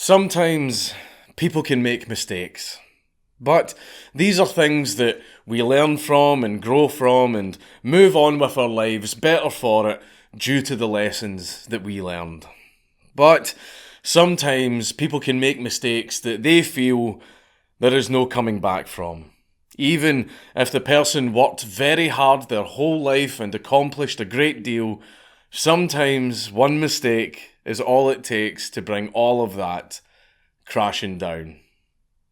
Sometimes people can make mistakes, but these are things that we learn from and grow from and move on with our lives better for it due to the lessons that we learned. But sometimes people can make mistakes that they feel there is no coming back from. Even if the person worked very hard their whole life and accomplished a great deal, sometimes one mistake is all it takes to bring all of that crashing down.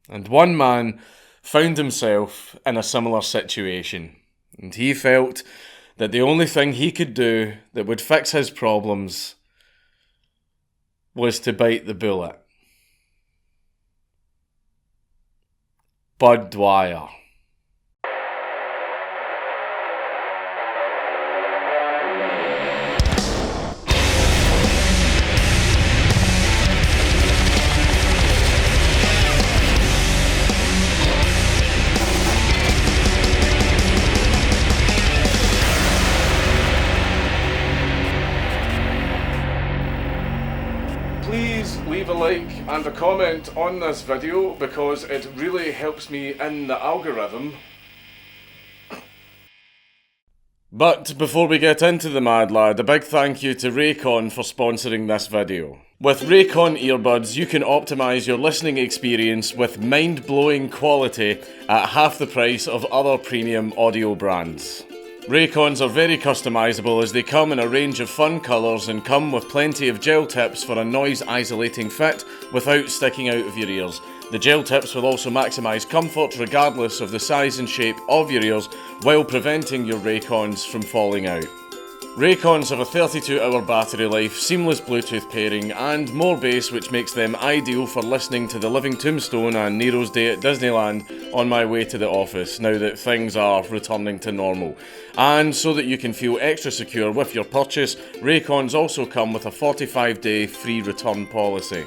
And one man found himself in a similar situation, and he felt that the only thing he could do that would fix his problems was to bite the bullet. Dwyer. Please leave a like and a comment on this video because it really helps me in the algorithm. But before we get into the mad lad, a big thank you to Raycon for sponsoring this video. With Raycon earbuds, you can optimise your listening experience with mind-blowing quality at half the price of other premium audio brands. Raycons are very customisable as they come in a range of fun colours and come with plenty of gel tips for a noise isolating fit without sticking out of your ears. The gel tips will also maximise comfort regardless of the size and shape of your ears while preventing your Raycons from falling out. Raycons have a 32-hour battery life, seamless Bluetooth pairing and more bass, which makes them ideal for listening to The Living Tombstone and Nero's Day at Disneyland on my way to the office now that things are returning to normal. And so that you can feel extra secure with your purchase, Raycons also come with a 45-day free return policy.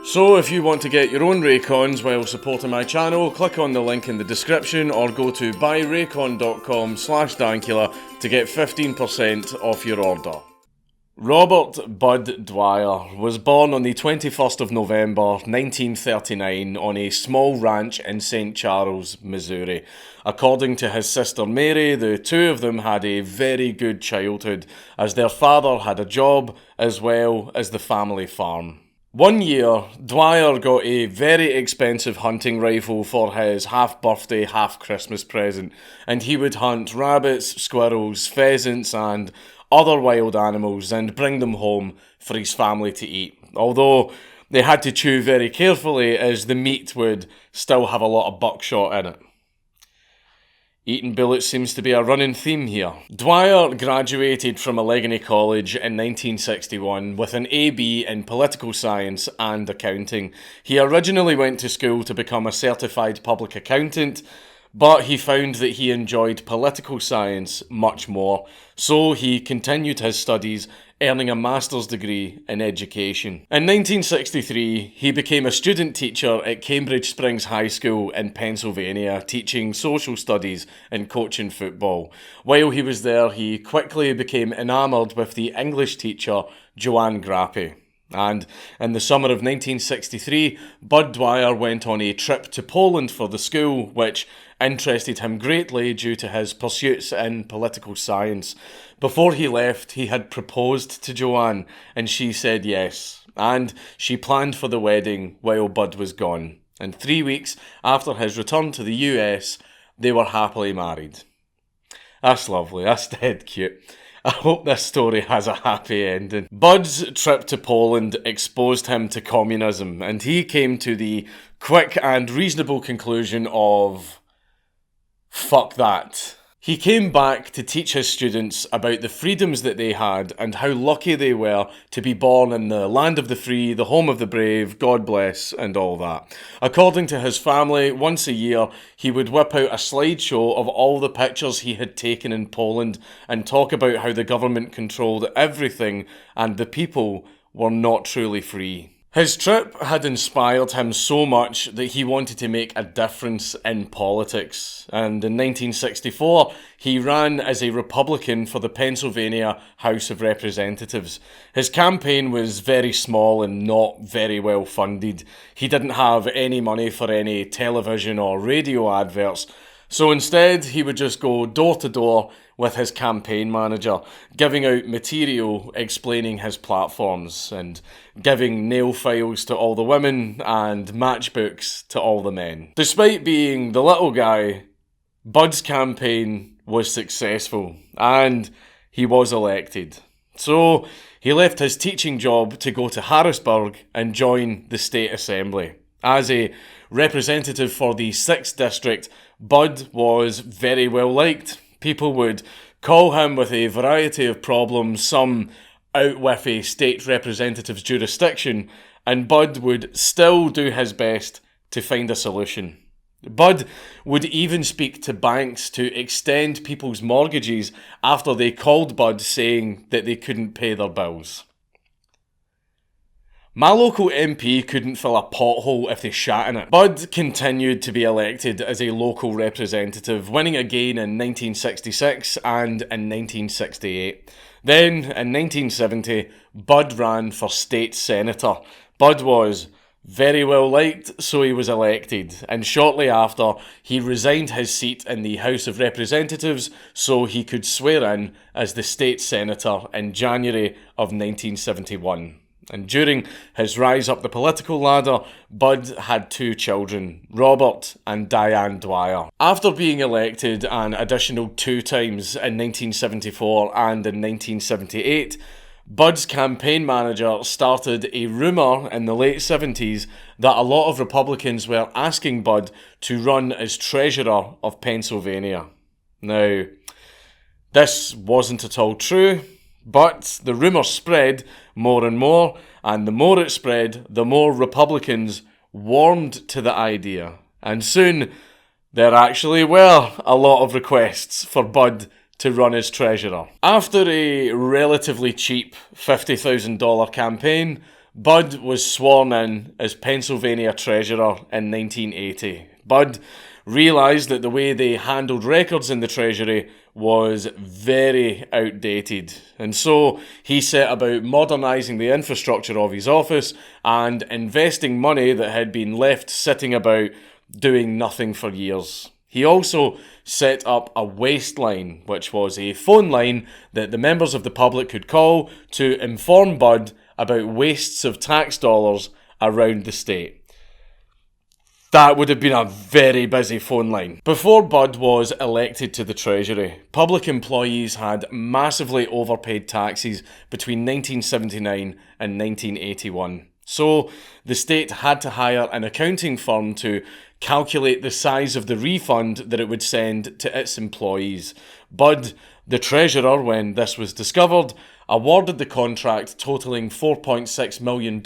So if you want to get your own Raycons while supporting my channel, click on the link in the description or go to buyraycon.com/Dankula to get 15% off your order. Robert Bud Dwyer was born on the 21st of November 1939 on a small ranch in St. Charles, Missouri. According to his sister Mary, the two of them had a very good childhood as their father had a job as well as the family farm. One year, Dwyer got a very expensive hunting rifle for his half-birthday, half-Christmas present, and he would hunt rabbits, squirrels, pheasants, and other wild animals and bring them home for his family to eat. Although they had to chew very carefully as the meat would still have a lot of buckshot in it. Eating bullets seems to be a running theme here. Dwyer graduated from Allegheny College in 1961 with an AB in political science and accounting. He originally went to school to become a certified public accountant, but he found that he enjoyed political science much more, so he continued his studies, earning a master's degree in education. In 1963, he became a student teacher at Cambridge Springs High School in Pennsylvania, teaching social studies and coaching football. While he was there, he quickly became enamoured with the English teacher, Joanne Grappi. And in the summer of 1963, Bud Dwyer went on a trip to Poland for the school, which interested him greatly due to his pursuits in political science. Before he left, he had proposed to Joanne, and she said yes. And she planned for the wedding while Bud was gone. And 3 weeks after his return to the US, they were happily married. That's lovely, that's dead cute. I hope this story has a happy ending. Bud's trip to Poland exposed him to communism, and he came to the quick and reasonable conclusion of, fuck that. He came back to teach his students about the freedoms that they had and how lucky they were to be born in the land of the free, the home of the brave, God bless, and all that. According to his family, once a year, he would whip out a slideshow of all the pictures he had taken in Poland and talk about how the government controlled everything and the people were not truly free. His trip had inspired him so much that he wanted to make a difference in politics, and in 1964 he ran as a Republican for the Pennsylvania House of Representatives. His campaign was very small and not very well funded. He didn't have any money for any television or radio adverts, so instead he would just go door to door with his campaign manager, giving out material explaining his platforms and giving nail files to all the women and matchbooks to all the men. Despite being the little guy, Bud's campaign was successful and he was elected. So he left his teaching job to go to Harrisburg and join the state assembly. As a representative for the 6th district, Bud was very well liked. People would call him with a variety of problems, some out with a state representative's jurisdiction, and Bud would still do his best to find a solution. Bud would even speak to banks to extend people's mortgages after they called Bud saying that they couldn't pay their bills. My local MP couldn't fill a pothole if they shat in it. Bud continued to be elected as a local representative, winning again in 1966 and in 1968. Then, in 1970, Bud ran for state senator. Bud was very well liked, so he was elected, and shortly after, he resigned his seat in the House of Representatives so he could swear in as the state senator in January of 1971. And during his rise up the political ladder, Bud had 2 children, Robert and Diane Dwyer. After being elected an additional 2 times in 1974 and in 1978, Bud's campaign manager started a rumour in the late 70s that a lot of Republicans were asking Bud to run as Treasurer of Pennsylvania. Now, this wasn't at all true, but the rumour spread more and more, and the more it spread, the more Republicans warmed to the idea. And soon, there actually were a lot of requests for Bud to run as treasurer. After a relatively cheap $50,000 campaign, Bud was sworn in as Pennsylvania treasurer in 1980. Bud realised that the way they handled records in the Treasury was very outdated, and so he set about modernising the infrastructure of his office and investing money that had been left sitting about doing nothing for years. He also set up a waste line, which was a phone line that the members of the public could call to inform Bud about wastes of tax dollars around the state. That would have been a very busy phone line. Before Bud was elected to the Treasury, public employees had massively overpaid taxes between 1979 and 1981. So the state had to hire an accounting firm to calculate the size of the refund that it would send to its employees. Bud, the treasurer, when this was discovered, awarded the contract totaling $4.6 million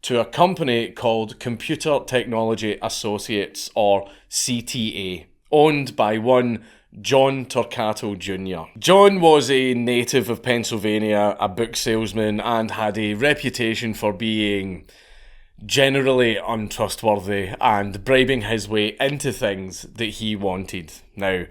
to a company called Computer Technology Associates, or CTA, owned by one John Torquato Jr. John was a native of Pennsylvania, a book salesman, and had a reputation for being generally untrustworthy and bribing his way into things that he wanted. Now,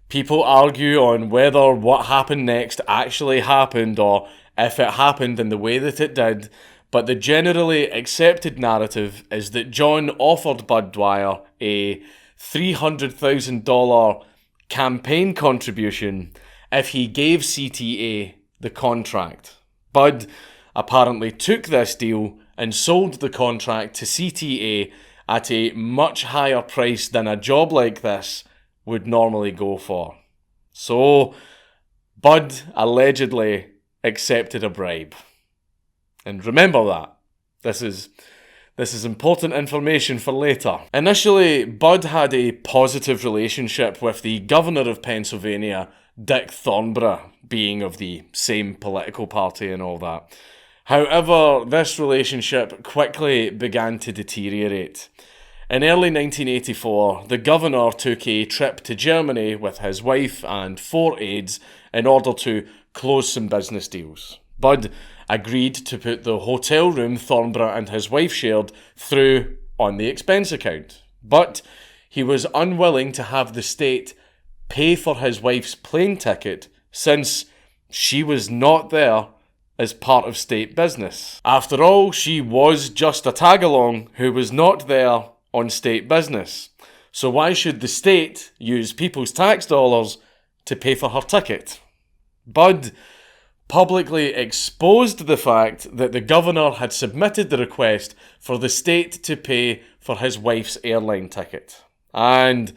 people argue on whether what happened next actually happened or if it happened in the way that it did, but the generally accepted narrative is that John offered Bud Dwyer a $300,000 campaign contribution if he gave CTA the contract. Bud apparently took this deal and sold the contract to CTA at a much higher price than a job like this would normally go for. So, Bud allegedly accepted a bribe. And remember that. This is important information for later. Initially, Bud had a positive relationship with the governor of Pennsylvania, Dick Thornborough, being of the same political party and all that. However, this relationship quickly began to deteriorate. In early 1984, the governor took a trip to Germany with his wife and 4 aides in order to close some business deals. Bud agreed to put the hotel room Thornborough and his wife shared through on the expense account. But he was unwilling to have the state pay for his wife's plane ticket since she was not there as part of state business. After all, she was just a tag-along who was not there on state business. So why should the state use people's tax dollars to pay for her ticket? Bud publicly exposed the fact that the governor had submitted the request for the state to pay for his wife's airline ticket. And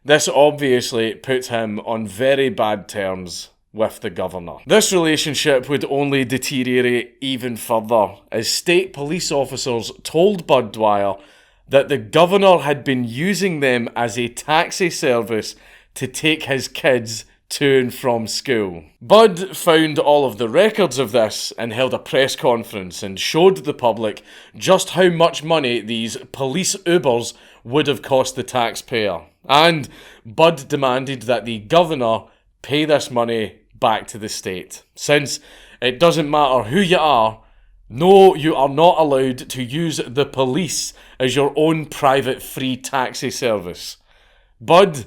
this obviously put him on very bad terms with the governor. This relationship would only deteriorate even further as state police officers told Bud Dwyer that the governor had been using them as a taxi service to take his kids to and from school. Bud found all of the records of this and held a press conference and showed the public just how much money these police Ubers would have cost the taxpayer. And Bud demanded that the governor pay this money back to the state, since it doesn't matter who you are. No, you are not allowed to use the police as your own private free taxi service. Bud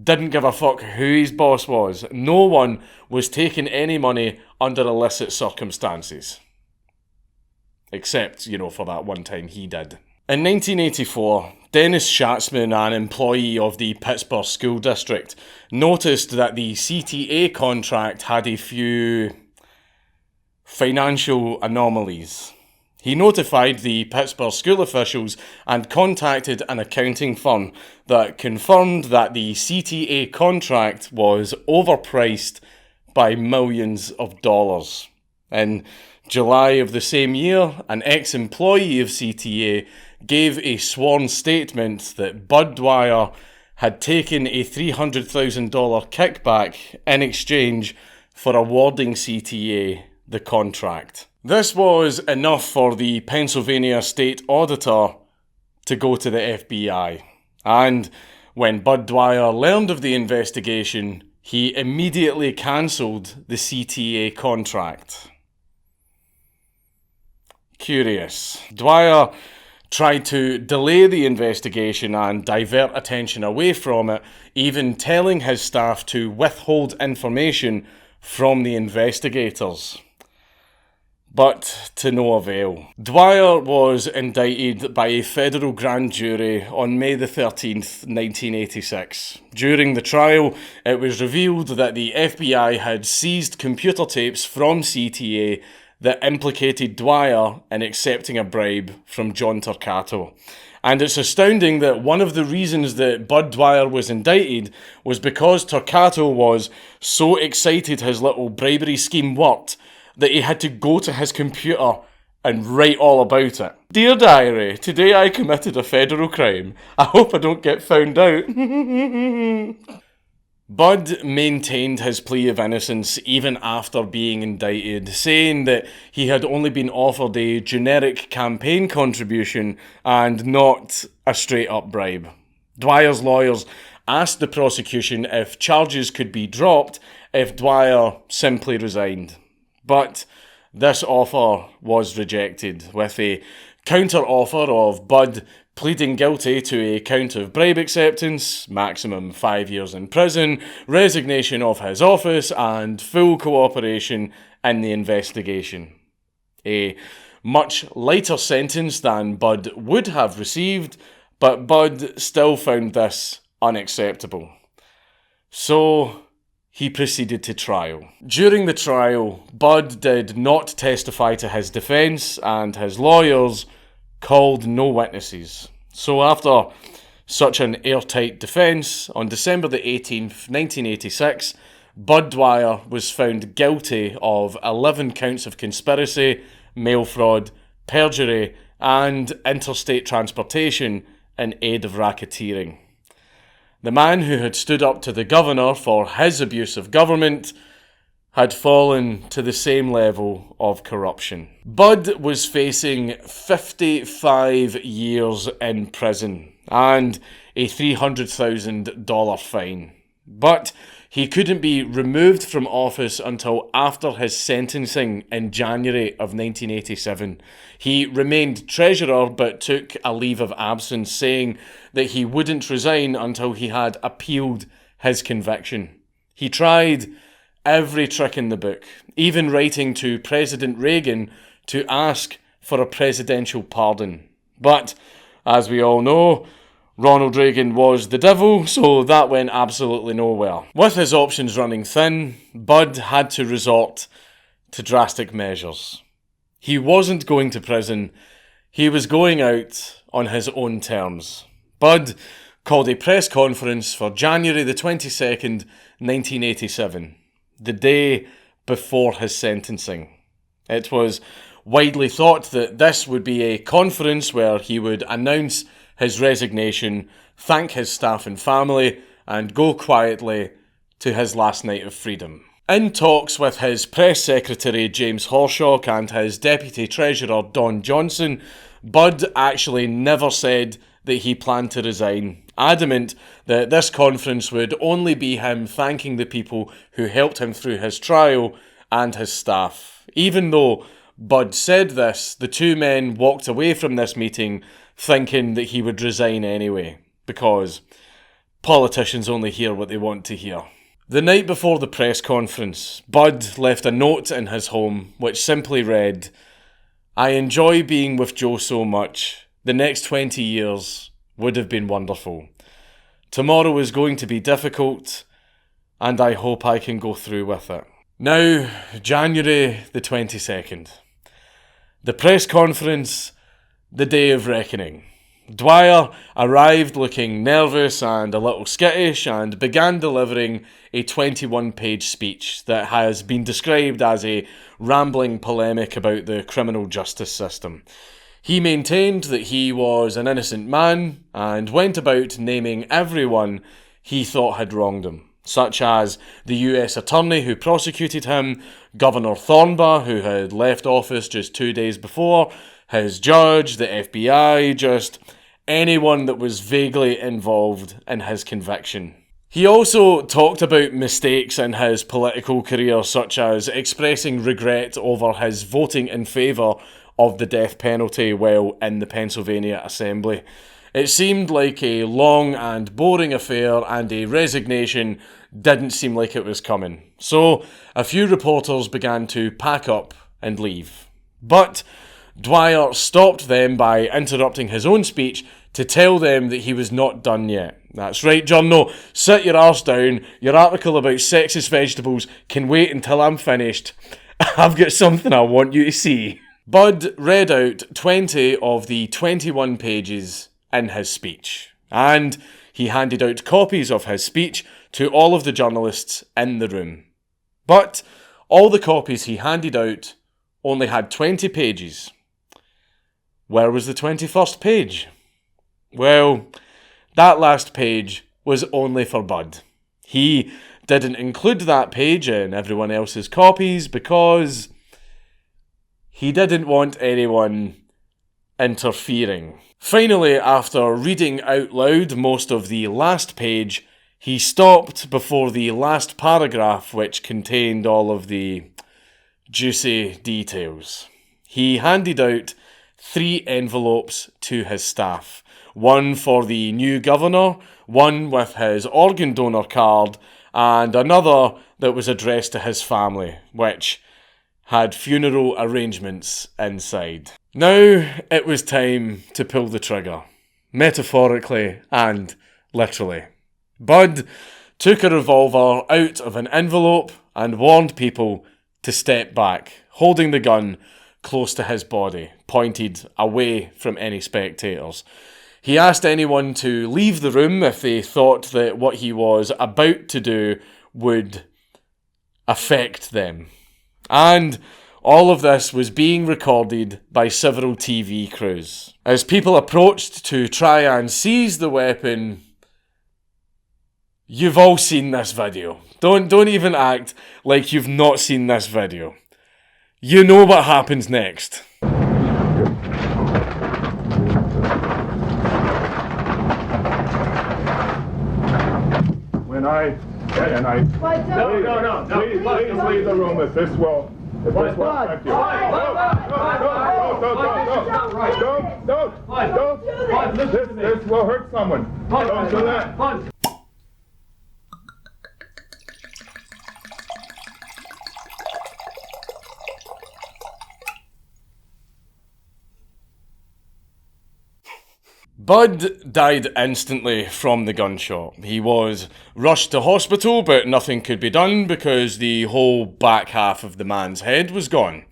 didn't give a fuck who his boss was. No one was taking any money under illicit circumstances. Except, for that one time he did. In 1984, Dennis Schatzman, an employee of the Pittsburgh School District, noticed that the CTA contract had a few financial anomalies. He notified the Pittsburgh school officials and contacted an accounting firm that confirmed that the CTA contract was overpriced by millions of dollars. In July of the same year, an ex-employee of CTA gave a sworn statement that Bud Dwyer had taken a $300,000 kickback in exchange for awarding CTA the contract. This was enough for the Pennsylvania state auditor to go to the FBI. And when Bud Dwyer learned of the investigation, he immediately cancelled the CTA contract. Curious. Dwyer tried to delay the investigation and divert attention away from it, even telling his staff to withhold information from the investigators. But to no avail. Dwyer was indicted by a federal grand jury on May the 13th, 1986. During the trial, it was revealed that the FBI had seized computer tapes from CTA that implicated Dwyer in accepting a bribe from John Turcato. And it's astounding that one of the reasons that Bud Dwyer was indicted was because Turcato was so excited his little bribery scheme worked that he had to go to his computer and write all about it. Dear Diary, today I committed a federal crime. I hope I don't get found out. Bud maintained his plea of innocence even after being indicted, saying that he had only been offered a generic campaign contribution and not a straight-up bribe. Dwyer's lawyers asked the prosecution if charges could be dropped if Dwyer simply resigned. But this offer was rejected, with a counter-offer of Bud pleading guilty to a count of bribe acceptance, maximum 5 years in prison, resignation of his office, and full cooperation in the investigation. A much lighter sentence than Bud would have received, but Bud still found this unacceptable. So he proceeded to trial. During the trial, Bud did not testify to his defence, and his lawyers called no witnesses. So after such an airtight defence, on December the 18th, 1986, Bud Dwyer was found guilty of 11 counts of conspiracy, mail fraud, perjury, and interstate transportation in aid of racketeering. The man who had stood up to the governor for his abuse of government had fallen to the same level of corruption. Bud was facing 55 years in prison and a $300,000 fine. But He couldn't be removed from office until after his sentencing in January of 1987. He remained treasurer but took a leave of absence, saying that he wouldn't resign until he had appealed his conviction. He tried every trick in the book, even writing to President Reagan to ask for a presidential pardon. But, as we all know, Ronald Reagan was the devil, so that went absolutely nowhere. With his options running thin, Bud had to resort to drastic measures. He wasn't going to prison, he was going out on his own terms. Bud called a press conference for January the 22nd, 1987, the day before his sentencing. It was widely thought that this would be a conference where he would announce his resignation, thank his staff and family, and go quietly to his last night of freedom. In talks with his press secretary James Horshaw and his deputy treasurer Don Johnson, Bud actually never said that he planned to resign, adamant that this conference would only be him thanking the people who helped him through his trial and his staff. Even though Bud said this, the two men walked away from this meeting thinking that he would resign anyway, because politicians only hear what they want to hear. The night before the press conference, Bud left a note in his home which simply read, "I enjoy being with Joe so much. The next 20 years would have been wonderful. Tomorrow is going to be difficult, and I hope I can go through with it." Now, January the 22nd. The press conference, the day of reckoning. Dwyer arrived looking nervous and a little skittish and began delivering a 21-page speech that has been described as a rambling polemic about the criminal justice system. He maintained that he was an innocent man and went about naming everyone he thought had wronged him, such as the US attorney who prosecuted him, Governor Thornbaugh, who had left office just 2 days before, his judge, the FBI, just anyone that was vaguely involved in his conviction. He also talked about mistakes in his political career, such as expressing regret over his voting in favour of the death penalty while in the Pennsylvania Assembly. It seemed like a long and boring affair, and a resignation didn't seem like it was coming. So a few reporters began to pack up and leave. But Dwyer stopped them by interrupting his own speech to tell them that he was not done yet. "That's right, Journo, sit your arse down. Your article about sexist vegetables can wait until I'm finished. I've got something I want you to see." Bud read out 20 of the 21 pages in his speech, and he handed out copies of his speech to all of the journalists in the room. But all the copies he handed out only had 20 pages. Where was the 21st page? Well, that last page was only for Bud. He didn't include that page in everyone else's copies because he didn't want anyone interfering. Finally, after reading out loud most of the last page, he stopped before the last paragraph, which contained all of the juicy details. He handed out 3 envelopes to his staff. One for the new governor, one with his organ donor card, and another that was addressed to his family, which had funeral arrangements inside. Now it was time to pull the trigger, metaphorically and literally. Bud took a revolver out of an envelope and warned people to step back, holding the gun close to his body, pointed away from any spectators. He asked anyone to leave the room if they thought that what he was about to do would affect them. And all of this was being recorded by several TV crews. As people approached to try and seize the weapon, you've all seen this video. Don't even act like you've not seen this video. You know what happens next. When I And I... No. Please leave the room if this will... Thank you. Don't. This will hurt someone. Don't do that. Bud died instantly from the gunshot. He was rushed to hospital, but nothing could be done because the whole back half of the man's head was gone.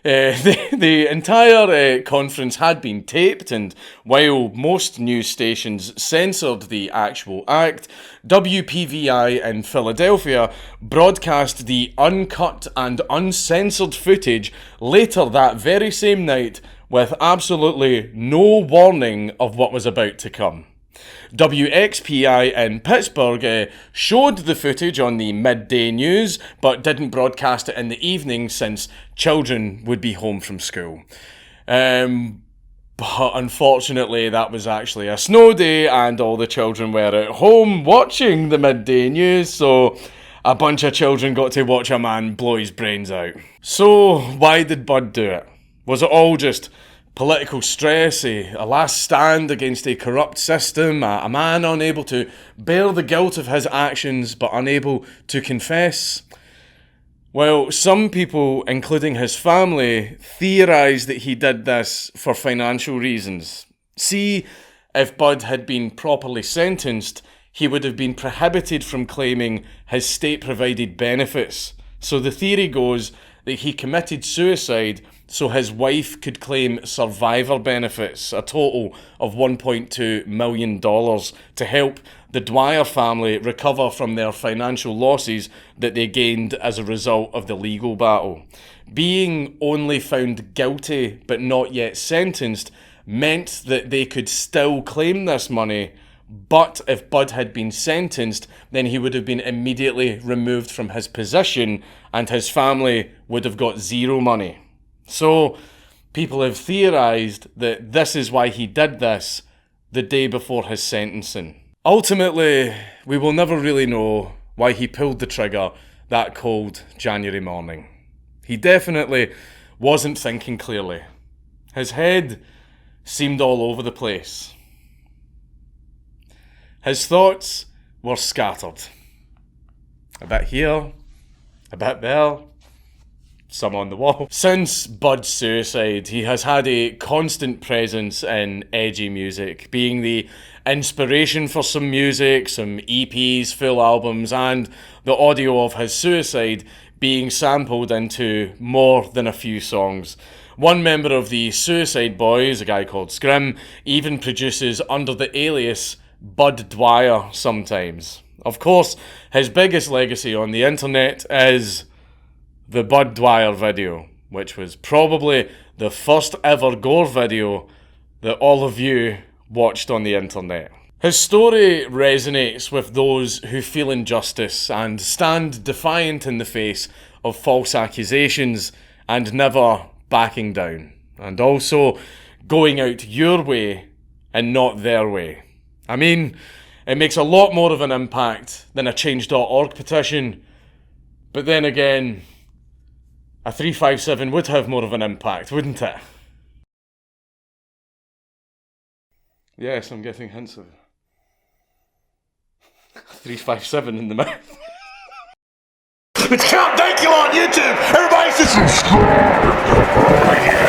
The entire conference had been taped, and while most news stations censored the actual act, WPVI in Philadelphia broadcast the uncut and uncensored footage later that very same night with absolutely no warning of what was about to come. WXPI in Pittsburgh showed the footage on the midday news, but didn't broadcast it in the evening since children would be home from school. But unfortunately, that was actually a snow day, and all the children were at home watching the midday news, so a bunch of children got to watch a man blow his brains out. So, why did Bud do it? Was it all just political stress, a last stand against a corrupt system, a man unable to bear the guilt of his actions but unable to confess? Well, some people, including his family, theorise that he did this for financial reasons. See, if Bud had been properly sentenced, he would have been prohibited from claiming his state-provided benefits. So the theory goes that he committed suicide so his wife could claim survivor benefits, a total of $1.2 million, to help the Dwyer family recover from their financial losses that they gained as a result of the legal battle. Being only found guilty but not yet sentenced meant that they could still claim this money, but if Bud had been sentenced, then he would have been immediately removed from his position and his family would have got zero money. So, people have theorised that this is why he did this the day before his sentencing. Ultimately, we will never really know why he pulled the trigger that cold January morning. He definitely wasn't thinking clearly. His head seemed all over the place. His thoughts were scattered. A bit here, a bit there, some on the wall. Since Bud's suicide, he has had a constant presence in edgy music, being the inspiration for some music, some EPs, full albums, and the audio of his suicide being sampled into more than a few songs. One member of the Suicide Boys, a guy called Scrim, even produces under the alias Bud Dwyer sometimes. Of course, his biggest legacy on the internet is the Bud Dwyer video, which was probably the first ever gore video that all of you watched on the internet. His story resonates with those who feel injustice and stand defiant in the face of false accusations and never backing down, and also going out your way and not their way. I mean, it makes a lot more of an impact than a change.org petition, but then again, a 357 would have more of an impact, wouldn't it? Yes, I'm getting hints of 357 in the mouth. It's Count Dankula on YouTube! Everybody just subscribe!